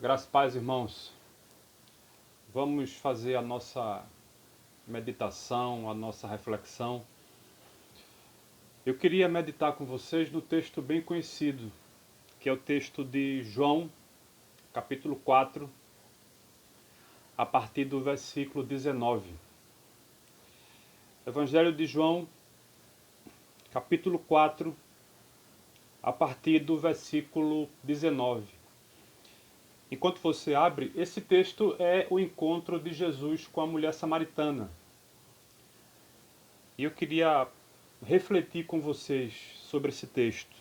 Graças e paz, irmãos. Vamos fazer a nossa meditação, a nossa reflexão. Eu queria meditar com vocês no texto bem conhecido, que é o texto de João, capítulo 4, a partir do versículo 19. Evangelho de João, capítulo 4, a partir do versículo 19. Enquanto você abre, esse texto é o encontro de Jesus com a mulher samaritana. E eu queria refletir com vocês sobre esse texto.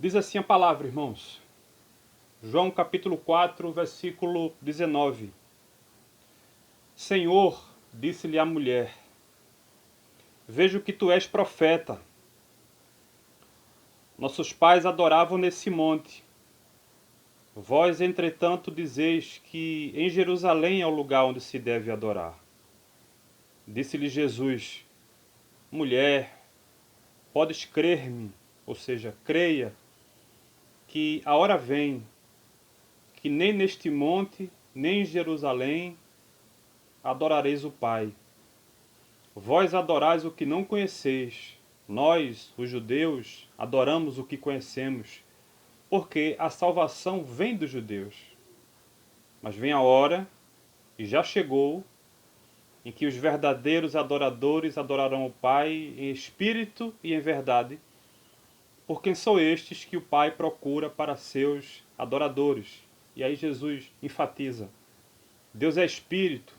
Diz assim a palavra, irmãos. João capítulo 4, versículo 19. Senhor, disse-lhe a mulher, vejo que tu és profeta. Nossos pais adoravam nesse monte. Vós, entretanto, dizeis que em Jerusalém é o lugar onde se deve adorar. Disse-lhe Jesus, mulher, podes crer-me, ou seja, creia, que a hora vem, que nem neste monte, nem em Jerusalém, adorareis o Pai. Vós adorais o que não conheceis, nós, os judeus, adoramos o que conhecemos, porque a salvação vem dos judeus. Mas vem a hora, e já chegou, em que os verdadeiros adoradores adorarão o Pai em espírito e em verdade, por quem são estes que o Pai procura para seus adoradores. E aí Jesus enfatiza, Deus é espírito,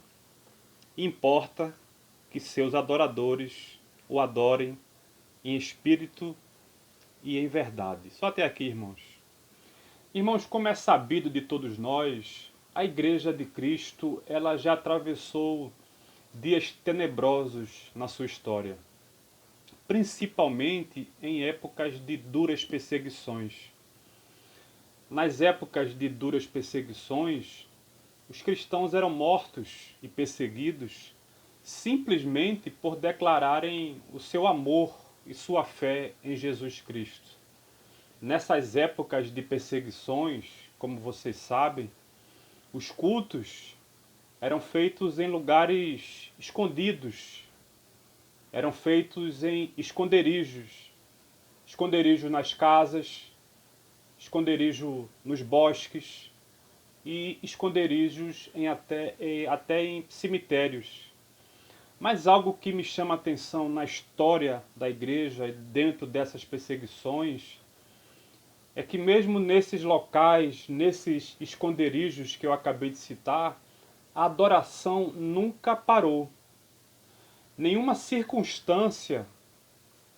e importa que seus adoradores o adorem em espírito e em verdade. Só até aqui, irmãos. Irmãos, como é sabido de todos nós, a Igreja de Cristo, ela já atravessou dias tenebrosos na sua história, principalmente em épocas de duras perseguições. Nas épocas de duras perseguições, os cristãos eram mortos e perseguidos simplesmente por declararem o seu amor e sua fé em Jesus Cristo. Nessas épocas de perseguições, como vocês sabem, os cultos eram feitos em lugares escondidos, eram feitos em esconderijos, esconderijo nas casas, esconderijo nos bosques e esconderijos até em cemitérios. Mas algo que me chama a atenção na história da igreja, dentro dessas perseguições, é que mesmo nesses locais, nesses esconderijos que eu acabei de citar, a adoração nunca parou. Nenhuma circunstância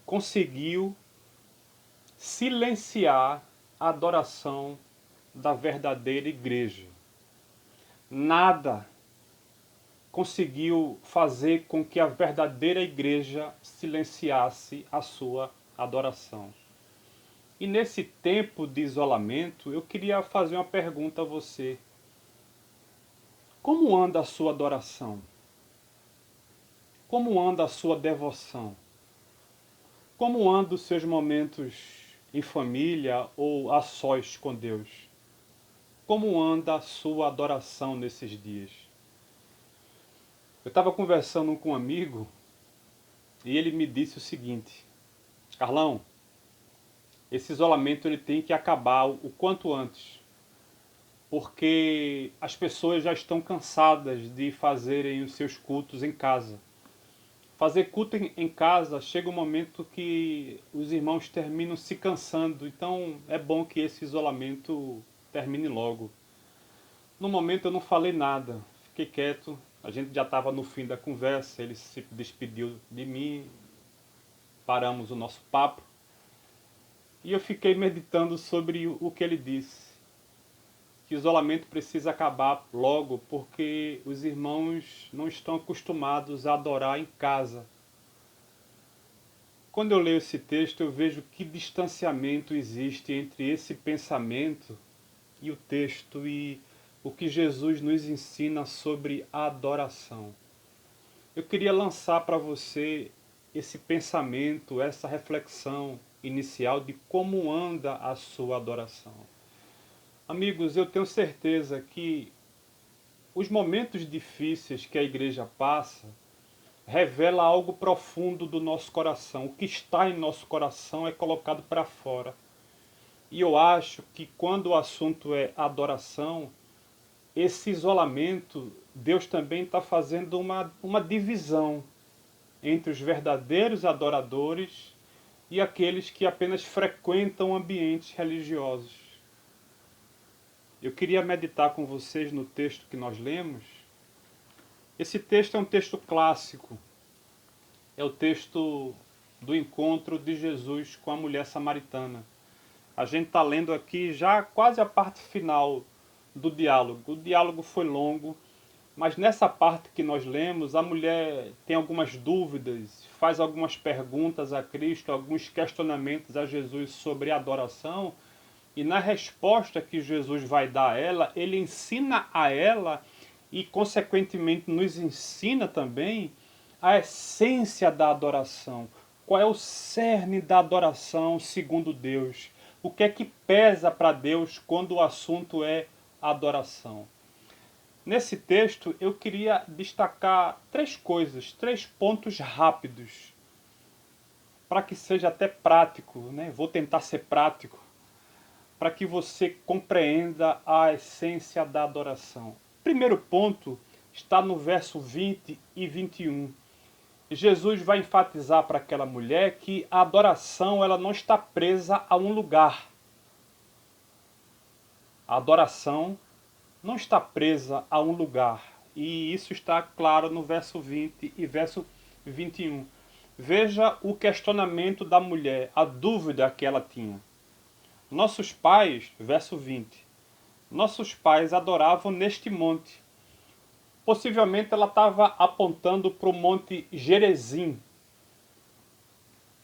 conseguiu silenciar a adoração da verdadeira igreja. Nada conseguiu fazer com que a verdadeira igreja silenciasse a sua adoração. E nesse tempo de isolamento, eu queria fazer uma pergunta a você. Como anda a sua adoração? Como anda a sua devoção? Como andam os seus momentos em família ou a sós com Deus? Como anda a sua adoração nesses dias? Eu estava conversando com um amigo e ele me disse o seguinte, Carlão, esse isolamento ele tem que acabar o quanto antes, porque as pessoas já estão cansadas de fazerem os seus cultos em casa. Fazer culto em casa chega um momento que os irmãos terminam se cansando, então é bom que esse isolamento termine logo. No momento eu não falei nada, fiquei quieto, a gente já estava no fim da conversa, ele se despediu de mim, paramos o nosso papo, e eu fiquei meditando sobre o que ele disse. Que o isolamento precisa acabar logo, porque os irmãos não estão acostumados a adorar em casa. Quando eu leio esse texto, eu vejo que distanciamento existe entre esse pensamento e o texto e o que Jesus nos ensina sobre a adoração. Eu queria lançar para você esse pensamento, essa reflexão inicial de como anda a sua adoração. Amigos, eu tenho certeza que os momentos difíceis que a igreja passa revela algo profundo do nosso coração. O que está em nosso coração é colocado para fora. E eu acho que quando o assunto é adoração, esse isolamento, Deus também está fazendo uma divisão entre os verdadeiros adoradores e aqueles que apenas frequentam ambientes religiosos. Eu queria meditar com vocês no texto que nós lemos. Esse texto é um texto clássico. É o texto do encontro de Jesus com a mulher samaritana. A gente está lendo aqui já quase a parte final do diálogo. O diálogo foi longo, mas nessa parte que nós lemos, a mulher tem algumas dúvidas, faz algumas perguntas a Cristo, alguns questionamentos a Jesus sobre a adoração, e na resposta que Jesus vai dar a ela, ele ensina a ela e, consequentemente, nos ensina também a essência da adoração. Qual é o cerne da adoração segundo Deus? O que é que pesa para Deus quando o assunto é adoração? Nesse texto eu queria destacar três coisas, três pontos rápidos, para que seja até prático, né? Vou tentar ser prático, para que você compreenda a essência da adoração. Primeiro ponto está no verso 20 e 21. Jesus vai enfatizar para aquela mulher que a adoração ela não está presa a um lugar. A adoração não está presa a um lugar. E isso está claro no verso 20 e verso 21. Veja o questionamento da mulher, a dúvida que ela tinha. Nossos pais, verso 20, nossos pais adoravam neste monte. Possivelmente ela estava apontando para o monte Gerizim.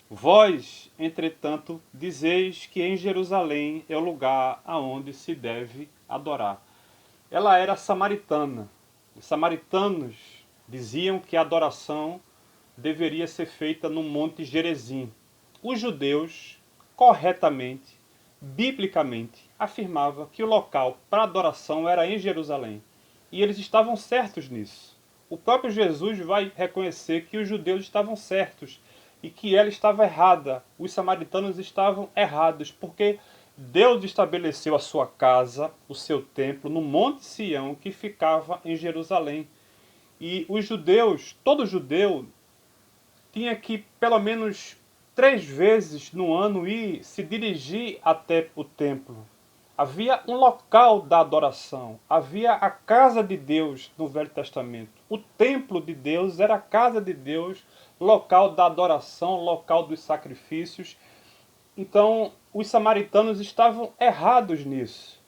Vós, entretanto, dizeis que em Jerusalém é o lugar aonde se deve adorar. Ela era samaritana. Os samaritanos diziam que a adoração deveria ser feita no monte Gerizim. Os judeus, corretamente, biblicamente, afirmavam que o local para adoração era em Jerusalém. E eles estavam certos nisso. O próprio Jesus vai reconhecer que os judeus estavam certos e que ela estava errada. Os samaritanos estavam errados, porque Deus estabeleceu a sua casa, o seu templo, no Monte Sião, que ficava em Jerusalém. E os judeus, todo judeu, tinha que pelo menos 3 vezes no ano ir se dirigir até o templo. Havia um local da adoração, havia a casa de Deus no Velho Testamento. O templo de Deus era a casa de Deus, local da adoração, local dos sacrifícios. Então, os samaritanos estavam errados nisso.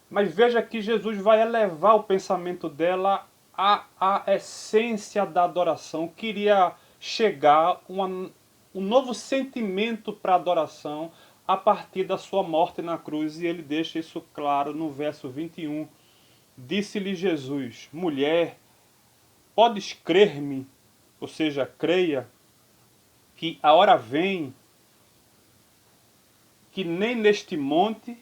Mas veja que Jesus vai elevar o pensamento dela à essência da adoração. Queria chegar um novo sentimento para a adoração a partir da sua morte na cruz. E ele deixa isso claro no verso 21. Disse-lhe Jesus: mulher, podes crer-me, ou seja, creia, que a hora vem que nem neste monte,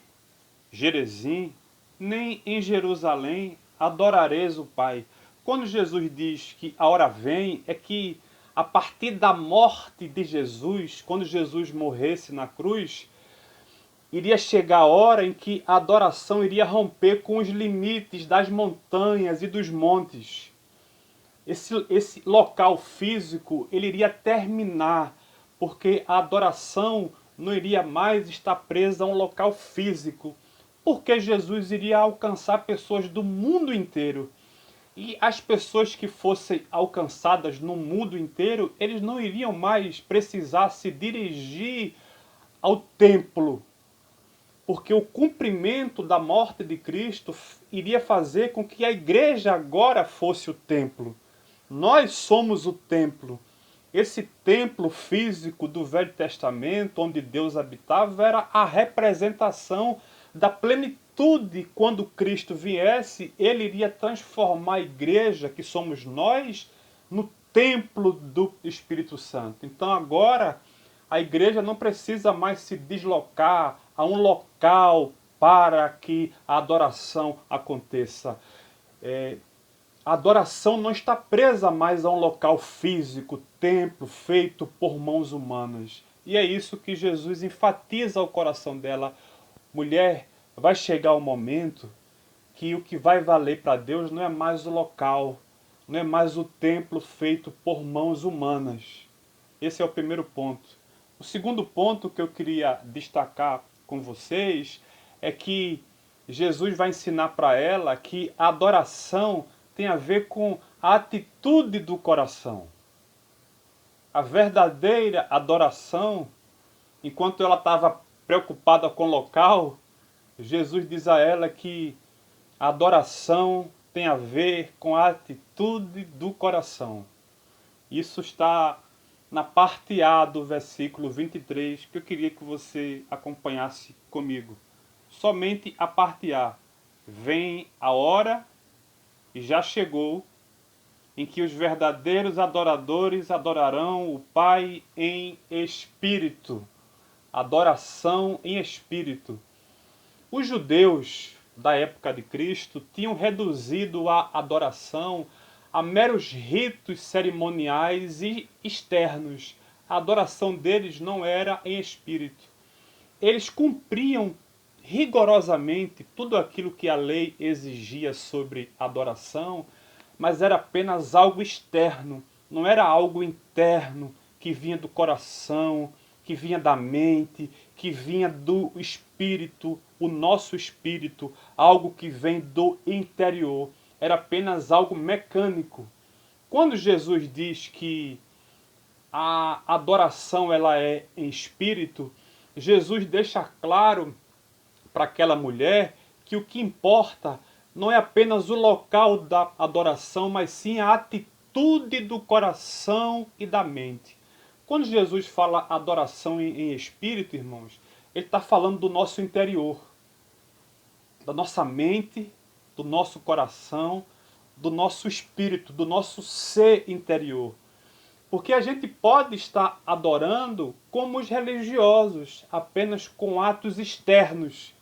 Gerizim, nem em Jerusalém adorareis o Pai. Quando Jesus diz que a hora vem, é que a partir da morte de Jesus, quando Jesus morresse na cruz, iria chegar a hora em que a adoração iria romper com os limites das montanhas e dos montes. Esse local físico, ele iria terminar, porque a adoração não iria mais estar presa a um local físico, porque Jesus iria alcançar pessoas do mundo inteiro. E as pessoas que fossem alcançadas no mundo inteiro, eles não iriam mais precisar se dirigir ao templo, porque o cumprimento da morte de Cristo iria fazer com que a igreja agora fosse o templo. Nós somos o templo. Esse templo físico do Velho Testamento, onde Deus habitava, era a representação da plenitude. Quando Cristo viesse, ele iria transformar a igreja, que somos nós, no templo do Espírito Santo. Então agora a igreja não precisa mais se deslocar a um local para que a adoração aconteça. A adoração não está presa mais a um local físico, templo, feito por mãos humanas. E é isso que Jesus enfatiza ao coração dela. Mulher, vai chegar o momento que o que vai valer para Deus não é mais o local, não é mais o templo feito por mãos humanas. Esse é o primeiro ponto. O segundo ponto que eu queria destacar com vocês é que Jesus vai ensinar para ela que a adoração tem a ver com a atitude do coração. A verdadeira adoração, enquanto ela estava preocupada com o local, Jesus diz a ela que a adoração tem a ver com a atitude do coração. Isso está na parte A do versículo 23, que eu queria que você acompanhasse comigo. Somente a parte A. Vem a hora, e já chegou, em que os verdadeiros adoradores adorarão o Pai em espírito. Adoração em espírito. Os judeus da época de Cristo tinham reduzido a adoração a meros ritos cerimoniais e externos. A adoração deles não era em espírito. Eles cumpriam rigorosamente tudo aquilo que a lei exigia sobre adoração, mas era apenas algo externo, não era algo interno que vinha do coração, que vinha da mente, que vinha do espírito, o nosso espírito, algo que vem do interior. Era apenas algo mecânico. Quando Jesus diz que a adoração ela é em espírito, Jesus deixa claro para aquela mulher que o que importa não é apenas o local da adoração, mas sim a atitude do coração e da mente. Quando Jesus fala adoração em espírito, irmãos, ele está falando do nosso interior, da nossa mente, do nosso coração, do nosso espírito, do nosso ser interior. Porque a gente pode estar adorando como os religiosos, apenas com atos externos,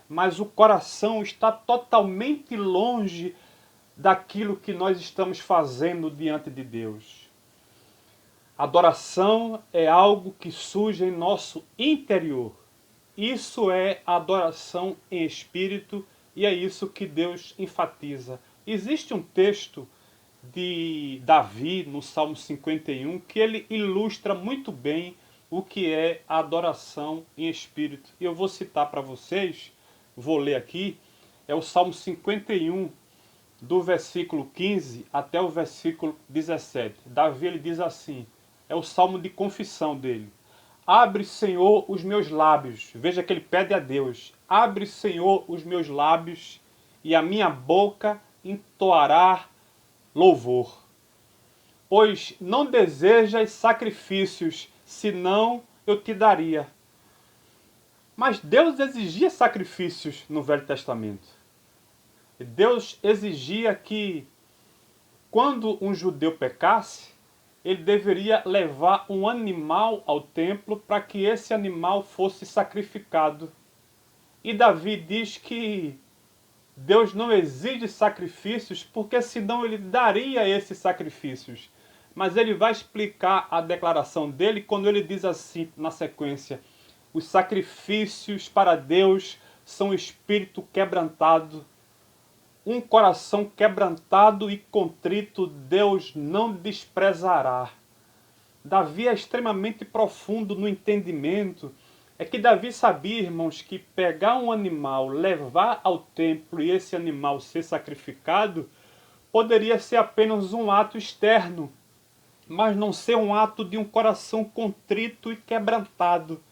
mas o coração está totalmente longe daquilo que nós estamos fazendo diante de Deus. Adoração é algo que surge em nosso interior. Isso é adoração em espírito e é isso que Deus enfatiza. Existe um texto de Davi no Salmo 51 que ele ilustra muito bem o que é a adoração em espírito. E eu vou citar para vocês, vou ler aqui, é o Salmo 51, do versículo 15 até o versículo 17. Davi ele diz assim, é o salmo de confissão dele. Abre, Senhor, os meus lábios. Veja que ele pede a Deus. Abre, Senhor, os meus lábios e a minha boca entoará louvor. Pois não desejas sacrifícios, senão eu te daria. Mas Deus exigia sacrifícios no Velho Testamento. Deus exigia que, quando um judeu pecasse, ele deveria levar um animal ao templo para que esse animal fosse sacrificado. E Davi diz que Deus não exige sacrifícios porque senão ele daria esses sacrifícios. Mas ele vai explicar a declaração dele quando ele diz assim na sequência: os sacrifícios para Deus são espírito quebrantado. Um coração quebrantado e contrito Deus não desprezará. Davi é extremamente profundo no entendimento. É que Davi sabia, irmãos, que pegar um animal, levar ao templo e esse animal ser sacrificado, poderia ser apenas um ato externo, mas não ser um ato de um coração contrito e quebrantado.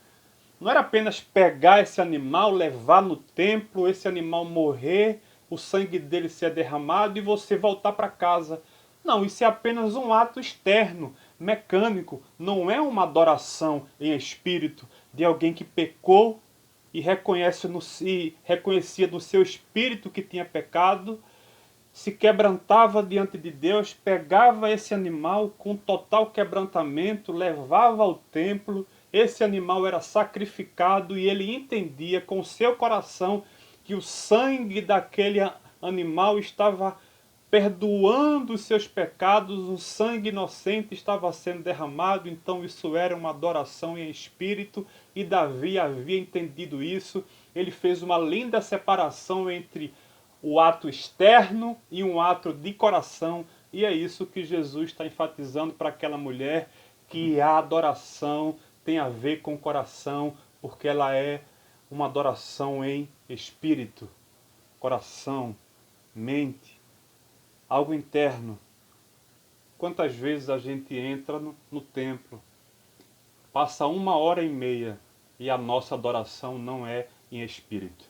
Não era apenas pegar esse animal, levar no templo, esse animal morrer, o sangue dele ser derramado e você voltar para casa. Não, isso é apenas um ato externo, mecânico. Não é uma adoração em espírito de alguém que pecou e reconhecia no seu espírito que tinha pecado, se quebrantava diante de Deus, pegava esse animal com total quebrantamento, levava ao templo esse animal era sacrificado e ele entendia com o seu coração que o sangue daquele animal estava perdoando os seus pecados, o sangue inocente estava sendo derramado, então isso era uma adoração em espírito, e Davi havia entendido isso. Ele fez uma linda separação entre o ato externo e um ato de coração, e é isso que Jesus está enfatizando para aquela mulher, que a adoração tem a ver com o coração, porque ela é uma adoração em espírito, coração, mente, algo interno. Quantas vezes a gente entra no templo, passa 1h30 e a nossa adoração não é em espírito.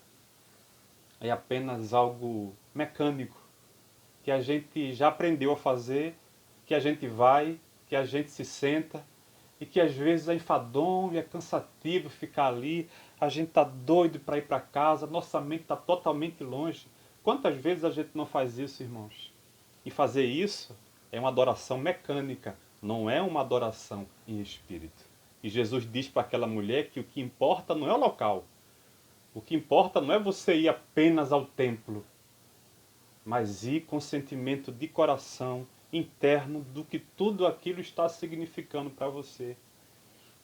É apenas algo mecânico, que a gente já aprendeu a fazer, que a gente vai, que a gente se senta, e que às vezes é enfadonho, é cansativo ficar ali, a gente está doido para ir para casa, nossa mente está totalmente longe. Quantas vezes a gente não faz isso, irmãos? E fazer isso é uma adoração mecânica, não é uma adoração em espírito. E Jesus diz para aquela mulher que o que importa não é o local. O que importa não é você ir apenas ao templo, mas ir com sentimento de coração interno do que tudo aquilo está significando para você.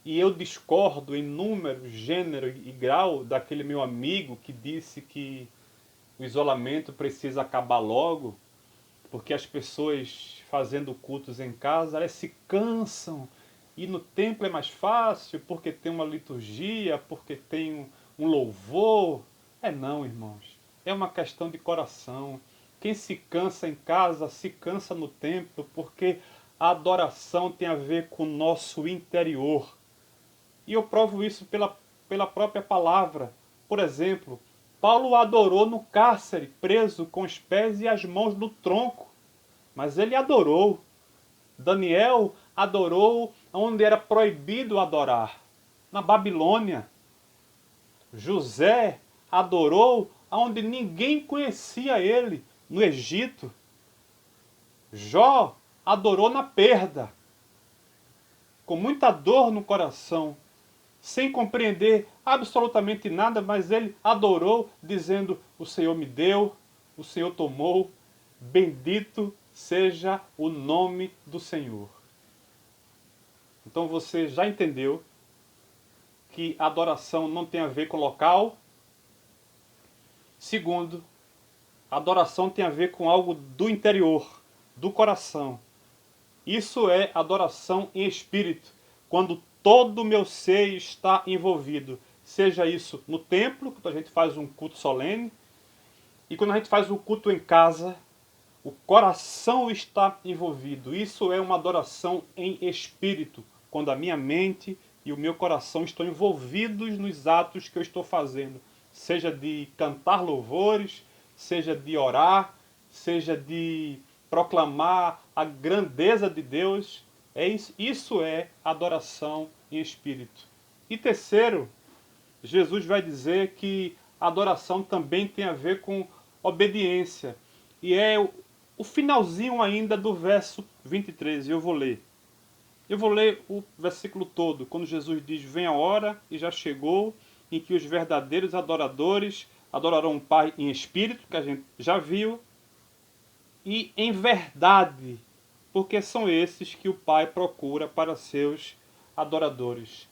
E eu discordo em número, gênero e grau daquele meu amigo que disse que o isolamento precisa acabar logo, porque as pessoas fazendo cultos em casa, elas se cansam, e no templo é mais fácil, porque tem uma liturgia, porque tem um louvor. É não, irmãos. É uma questão de coração. Quem se cansa em casa, se cansa no templo, porque a adoração tem a ver com o nosso interior. E eu provo isso pela própria palavra. Por exemplo, Paulo adorou no cárcere, preso com os pés e as mãos no tronco. Mas ele adorou. Daniel adorou onde era proibido adorar, na Babilônia. José adorou onde ninguém conhecia ele, no Egito. Jó adorou na perda, com muita dor no coração, sem compreender absolutamente nada, mas ele adorou, dizendo: o Senhor me deu, o Senhor tomou, bendito seja o nome do Senhor. Então você já entendeu que adoração não tem a ver com local. Segundo, adoração tem a ver com algo do interior, do coração. Isso é adoração em espírito, quando todo o meu ser está envolvido. Seja isso no templo, quando a gente faz um culto solene, e quando a gente faz o culto em casa, o coração está envolvido. Isso é uma adoração em espírito, quando a minha mente e o meu coração estão envolvidos nos atos que eu estou fazendo. Seja de cantar louvores, seja de orar, seja de proclamar a grandeza de Deus. Isso é adoração em espírito. E terceiro, Jesus vai dizer que a adoração também tem a ver com obediência. E é o finalzinho ainda do verso 23, eu vou ler. Eu vou ler o versículo todo, quando Jesus diz: vem a hora, e já chegou, em que os verdadeiros adoradores adorarão o Pai em espírito, que a gente já viu, e em verdade, porque são esses que o Pai procura para seus adoradores.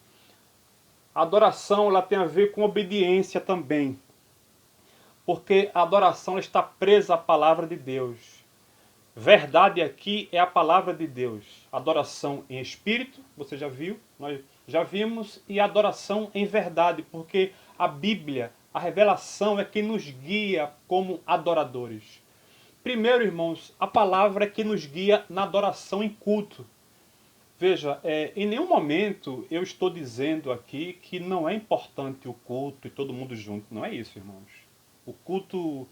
A adoração ela tem a ver com obediência também, porque a adoração está presa à palavra de Deus. Verdade aqui é a palavra de Deus. Adoração em espírito, você já viu, nós já vimos, e adoração em verdade, porque a Bíblia, a revelação é que nos guia como adoradores. Primeiro, irmãos, a palavra é que nos guia na adoração em culto. Veja, em nenhum momento eu estou dizendo aqui que não é importante o culto e todo mundo junto. Não é isso, irmãos. O culto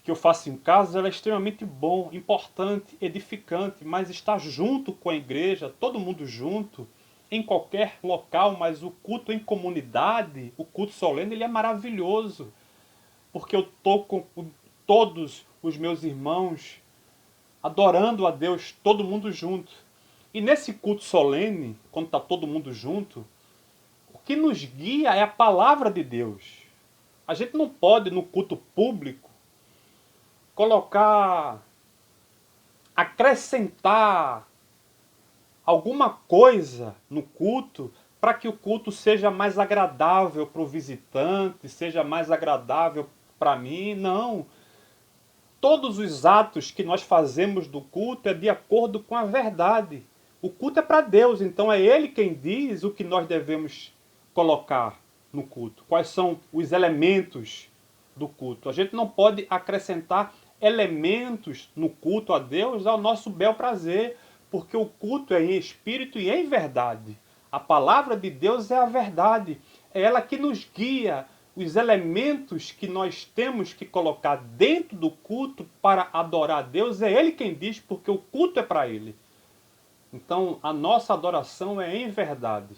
que eu faço em casa é extremamente bom, importante, edificante, mas estar junto com a igreja, todo mundo junto, em qualquer local, mas o culto em comunidade, o culto solene, ele é maravilhoso, porque eu estou com todos os meus irmãos adorando a Deus, todo mundo junto. E nesse culto solene, quando está todo mundo junto, o que nos guia é a palavra de Deus. A gente não pode, no culto público, colocar, acrescentar alguma coisa no culto para que o culto seja mais agradável para o visitante, seja mais agradável para mim. Não. Todos os atos que nós fazemos do culto é de acordo com a verdade. O culto é para Deus, então é Ele quem diz o que nós devemos colocar no culto. Quais são os elementos do culto. A gente não pode acrescentar elementos no culto a Deus ao nosso bel prazer, porque o culto é em espírito e em verdade. A palavra de Deus é a verdade. É ela que nos guia. Os elementos que nós temos que colocar dentro do culto para adorar a Deus, é Ele quem diz, porque o culto é para Ele. Então, a nossa adoração é em verdade.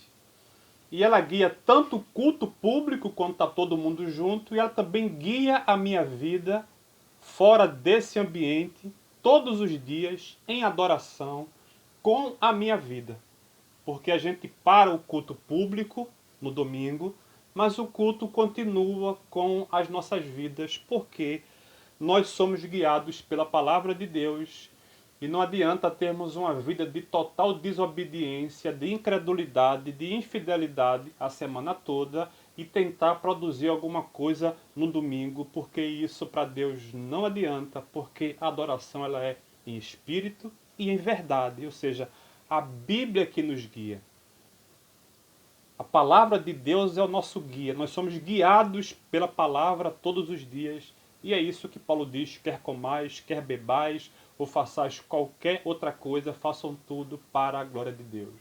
E ela guia tanto o culto público, quando está todo mundo junto, e ela também guia a minha vida fora desse ambiente, todos os dias, em adoração, com a minha vida. Porque a gente para o culto público no domingo, mas o culto continua com as nossas vidas, porque nós somos guiados pela palavra de Deus e não adianta termos uma vida de total desobediência, de incredulidade, de infidelidade a semana toda e tentar produzir alguma coisa no domingo, porque isso para Deus não adianta, porque a adoração ela é em espírito e em verdade, ou seja, a Bíblia que nos guia. A palavra de Deus é o nosso guia. Nós somos guiados pela palavra todos os dias. E é isso que Paulo diz, quer comais, quer bebais, ou façais qualquer outra coisa, façam tudo para a glória de Deus.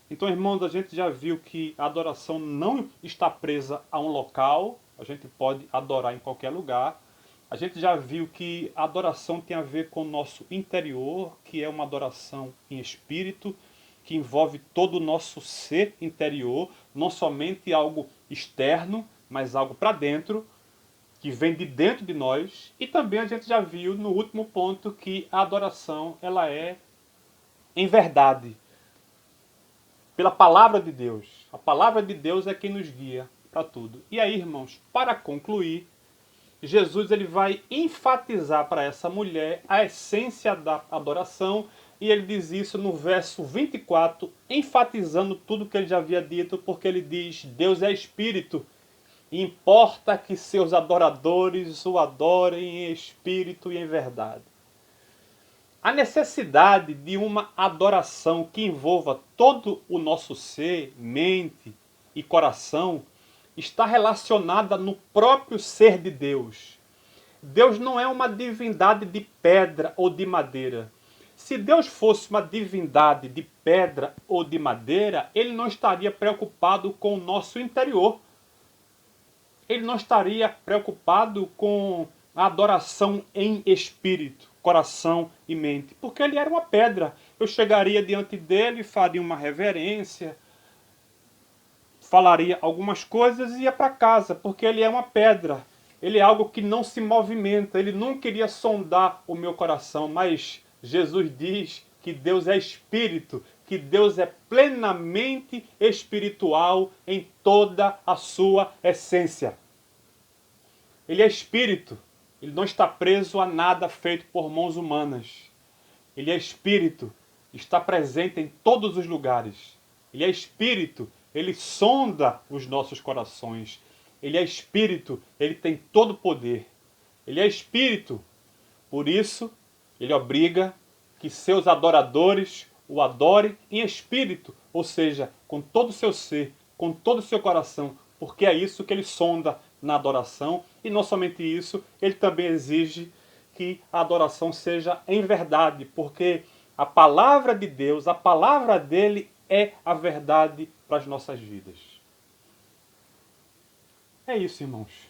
Então, irmãos, a gente já viu que a adoração não está presa a um local. A gente pode adorar em qualquer lugar. A gente já viu que a adoração tem a ver com o nosso interior, que é uma adoração em espírito, que envolve todo o nosso ser interior, não somente algo externo, mas algo para dentro, que vem de dentro de nós. E também a gente já viu no último ponto que a adoração ela é em verdade, pela palavra de Deus. A palavra de Deus é quem nos guia para tudo. E aí, irmãos, para concluir, Jesus ele vai enfatizar para essa mulher a essência da adoração. E ele diz isso no verso 24, enfatizando tudo que ele já havia dito, porque ele diz, Deus é espírito, e importa que seus adoradores o adorem em espírito e em verdade. A necessidade de uma adoração que envolva todo o nosso ser, mente e coração, está relacionada no próprio ser de Deus. Deus não é uma divindade de pedra ou de madeira. Se Deus fosse uma divindade de pedra ou de madeira, Ele não estaria preocupado com o nosso interior. Ele não estaria preocupado com a adoração em espírito, coração e mente. Porque Ele era uma pedra. Eu chegaria diante dEle, faria uma reverência, falaria algumas coisas e ia para casa, porque Ele é uma pedra. Ele é algo que não se movimenta. Ele não queria sondar o meu coração, mas Jesus diz que Deus é espírito, que Deus é plenamente espiritual em toda a sua essência. Ele é espírito. Ele não está preso a nada feito por mãos humanas. Ele é espírito. Está presente em todos os lugares. Ele é espírito. Ele sonda os nossos corações. Ele é espírito. Ele tem todo o poder. Ele é espírito. Por isso, ele obriga que seus adoradores o adorem em espírito, ou seja, com todo o seu ser, com todo o seu coração, porque é isso que ele sonda na adoração. E não somente isso, ele também exige que a adoração seja em verdade, porque a palavra de Deus, a palavra dele é a verdade para as nossas vidas. É isso, irmãos.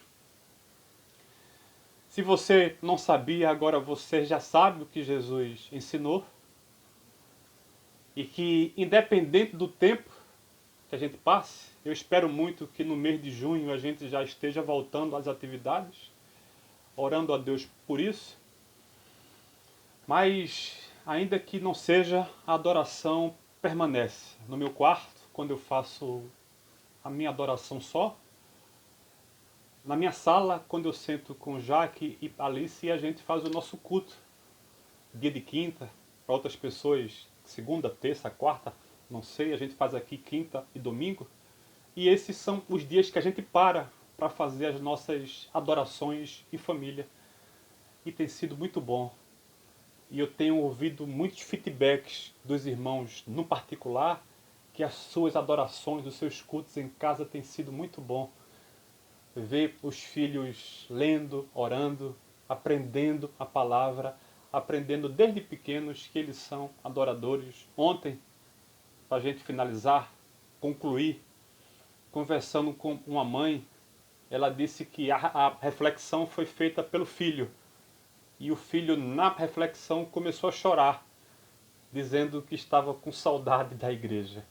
Se você não sabia, agora você já sabe o que Jesus ensinou. E que, independente do tempo que a gente passe, eu espero muito que no mês de junho a gente já esteja voltando às atividades, orando a Deus por isso. Mas ainda que não seja, a adoração permanece. No meu quarto, quando eu faço a minha adoração só, na minha sala, quando eu sento com Jaque e Alice e a gente faz o nosso culto, dia de quinta, para outras pessoas, segunda, terça, quarta, não sei, a gente faz aqui quinta e domingo. E esses são os dias que a gente para fazer as nossas adorações em família. E tem sido muito bom. E eu tenho ouvido muitos feedbacks dos irmãos, no particular, que as suas adorações, os seus cultos em casa têm sido muito bom. Ver os filhos lendo, orando, aprendendo a palavra, aprendendo desde pequenos que eles são adoradores. Ontem, para a gente finalizar, concluir, conversando com uma mãe, ela disse que a reflexão foi feita pelo filho. E o filho, na reflexão, começou a chorar, dizendo que estava com saudade da igreja.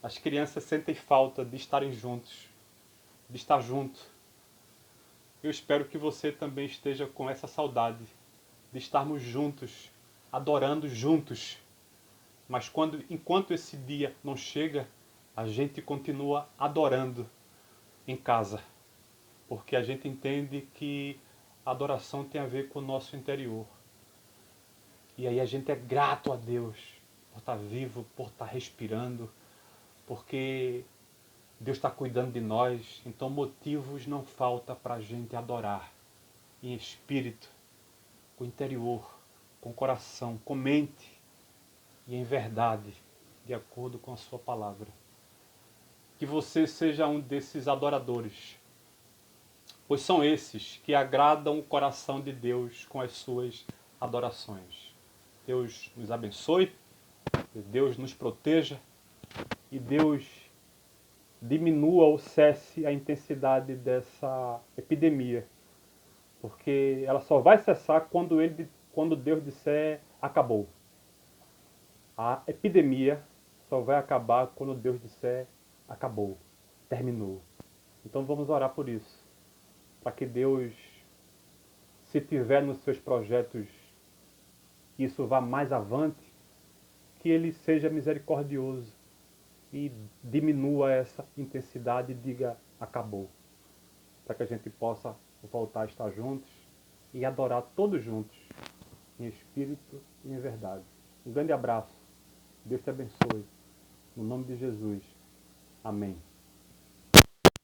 As crianças sentem falta de estarem juntos, de estar junto. Eu espero que você também esteja com essa saudade de estarmos juntos, adorando juntos. Mas enquanto esse dia não chega, a gente continua adorando em casa, porque a gente entende que a adoração tem a ver com o nosso interior. E aí a gente é grato a Deus por estar vivo, por estar respirando, porque Deus está cuidando de nós. Então motivos não falta para a gente adorar em espírito, com interior, com coração, com mente e em verdade, de acordo com a sua palavra. Que você seja um desses adoradores, pois são esses que agradam o coração de Deus com as suas adorações. Deus nos abençoe, Deus nos proteja e Deus diminua ou cesse a intensidade dessa epidemia, porque ela só vai cessar quando Deus disser acabou. A epidemia só vai acabar quando Deus disser acabou, terminou. Então vamos orar por isso, para que Deus, se tiver nos seus projetos que isso vá mais avante, que Ele seja misericordioso e diminua essa intensidade e diga acabou, para que a gente possa voltar a estar juntos e adorar todos juntos, em espírito e em verdade. Um grande abraço, Deus te abençoe, no nome de Jesus, amém.